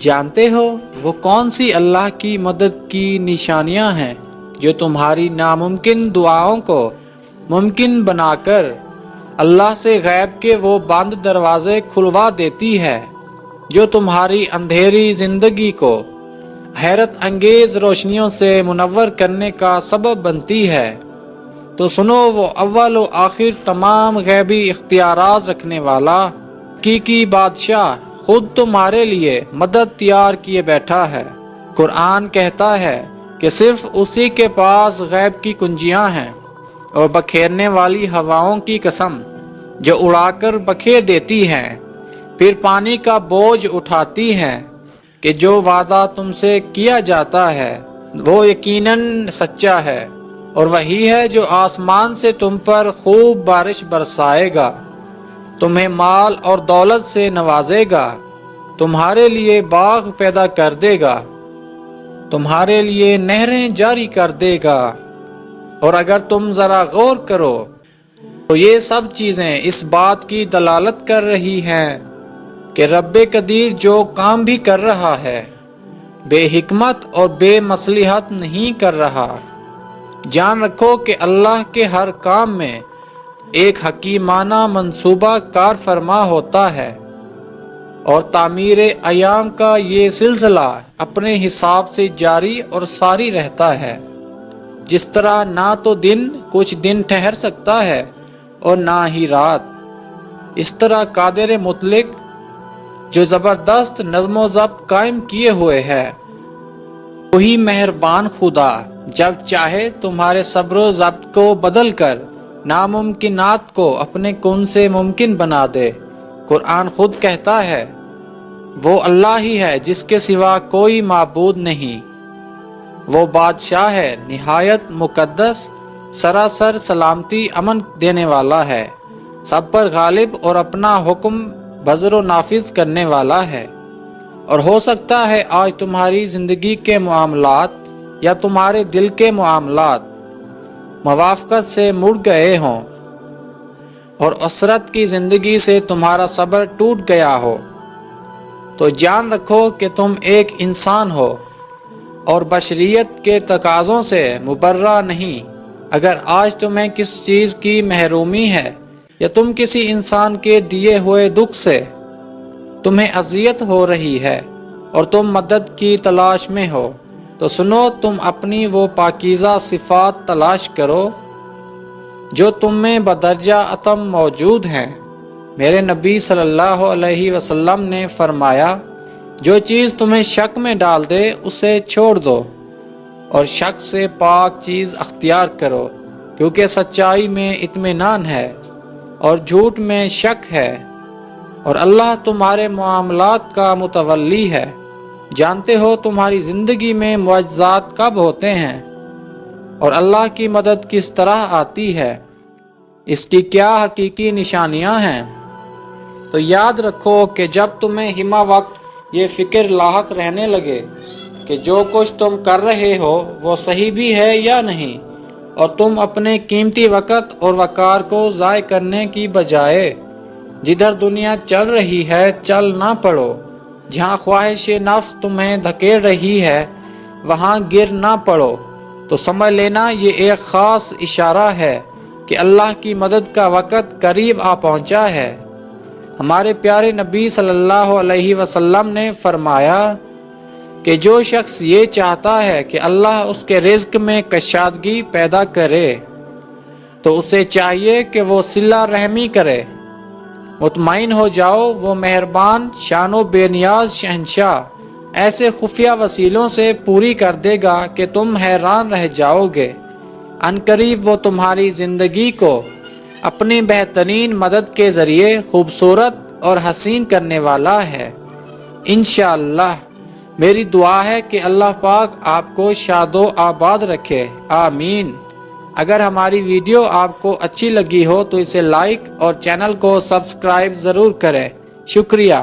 جانتے ہو وہ کون سی اللہ کی مدد کی نشانیاں ہیں جو تمہاری ناممکن دعاؤں کو ممکن بنا کر اللہ سے غیب کے وہ بند دروازے کھلوا دیتی ہے جو تمہاری اندھیری زندگی کو حیرت انگیز روشنیوں سے منور کرنے کا سبب بنتی ہے؟ تو سنو، وہ اول و آخر تمام غیبی اختیارات رکھنے والا حقیقی بادشاہ خود تمہارے لیے مدد تیار کیے بیٹھا ہے۔ قرآن کہتا ہے کہ صرف اسی کے پاس غیب کی کنجیاں ہیں، اور بکھیرنے والی ہواؤں کی قسم جو اڑا کر بکھیر دیتی ہیں، پھر پانی کا بوجھ اٹھاتی ہیں، کہ جو وعدہ تم سے کیا جاتا ہے وہ یقیناً سچا ہے، اور وہی ہے جو آسمان سے تم پر خوب بارش برسائے گا، تمہیں مال اور دولت سے نوازے گا، تمہارے لیے باغ پیدا کر دے گا، تمہارے لیے نہریں جاری کر دے گا۔ اور اگر تم ذرا غور کرو تو یہ سب چیزیں اس بات کی دلالت کر رہی ہیں کہ رب قدیر جو کام بھی کر رہا ہے بے حکمت اور بے مصلحت نہیں کر رہا۔ جان رکھو کہ اللہ کے ہر کام میں ایک حکیمانہ منصوبہ کار فرما ہوتا ہے، اور تعمیر ایام کا یہ سلسلہ اپنے حساب سے جاری اور ساری رہتا ہے۔ جس طرح نہ تو دن کچھ دن ٹھہر سکتا ہے اور نہ ہی رات، اس طرح قادر مطلق جو زبردست نظم و ضبط قائم کیے ہوئے ہے، وہی مہربان خدا جب چاہے تمہارے صبر و ضبط کو بدل کر ناممکنات کو اپنے کن سے ممکن بنا دے۔ قرآن خود کہتا ہے وہ اللہ ہی ہے جس کے سوا کوئی معبود نہیں، وہ بادشاہ ہے نہایت مقدس، سراسر سلامتی امن دینے والا ہے، سب پر غالب اور اپنا حکم بذر و نافذ کرنے والا ہے۔ اور ہو سکتا ہے آج تمہاری زندگی کے معاملات یا تمہارے دل کے معاملات موافقت سے مڑ گئے ہوں، اور اسرت کی زندگی سے تمہارا صبر ٹوٹ گیا ہو، تو جان رکھو کہ تم ایک انسان ہو اور بشریت کے تقاضوں سے مبرہ نہیں۔ اگر آج تمہیں کس چیز کی محرومی ہے یا تم کسی انسان کے دیے ہوئے دکھ سے تمہیں اذیت ہو رہی ہے اور تم مدد کی تلاش میں ہو، تو سنو، تم اپنی وہ پاکیزہ صفات تلاش کرو جو تم میں بدرجہ اتم موجود ہیں۔ میرے نبی صلی اللہ علیہ وسلم نے فرمایا، جو چیز تمہیں شک میں ڈال دے اسے چھوڑ دو، اور شک سے پاک چیز اختیار کرو، کیونکہ سچائی میں اطمینان ہے اور جھوٹ میں شک ہے، اور اللہ تمہارے معاملات کا متولی ہے۔ جانتے ہو تمہاری زندگی میں معجزات کب ہوتے ہیں اور اللہ کی مدد کس طرح آتی ہے، اس کی کیا حقیقی نشانیاں ہیں؟ تو یاد رکھو کہ جب تمہیں ہمہ وقت یہ فکر لاحق رہنے لگے کہ جو کچھ تم کر رہے ہو وہ صحیح بھی ہے یا نہیں، اور تم اپنے قیمتی وقت اور وقار کو ضائع کرنے کی بجائے جدھر دنیا چل رہی ہے چل نہ پڑو، جہاں خواہش نفس تمہیں دھکیل رہی ہے وہاں گر نہ پڑو، تو سمجھ لینا یہ ایک خاص اشارہ ہے کہ اللہ کی مدد کا وقت قریب آ پہنچا ہے۔ ہمارے پیارے نبی صلی اللہ علیہ وسلم نے فرمایا کہ جو شخص یہ چاہتا ہے کہ اللہ اس کے رزق میں کشادگی پیدا کرے تو اسے چاہیے کہ وہ صلہ رحمی کرے۔ مطمئن ہو جاؤ، وہ مہربان شان و بے نیاز شہنشاہ ایسے خفیہ وسیلوں سے پوری کر دے گا کہ تم حیران رہ جاؤ گے۔ عنقریب وہ تمہاری زندگی کو اپنی بہترین مدد کے ذریعے خوبصورت اور حسین کرنے والا ہے۔ انشاءاللہ میری دعا ہے کہ اللہ پاک آپ کو شاد و آباد رکھے، آمین۔ اگر ہماری ویڈیو آپ کو اچھی لگی ہو تو اسے لائک اور چینل کو سبسکرائب ضرور کریں۔ شکریہ۔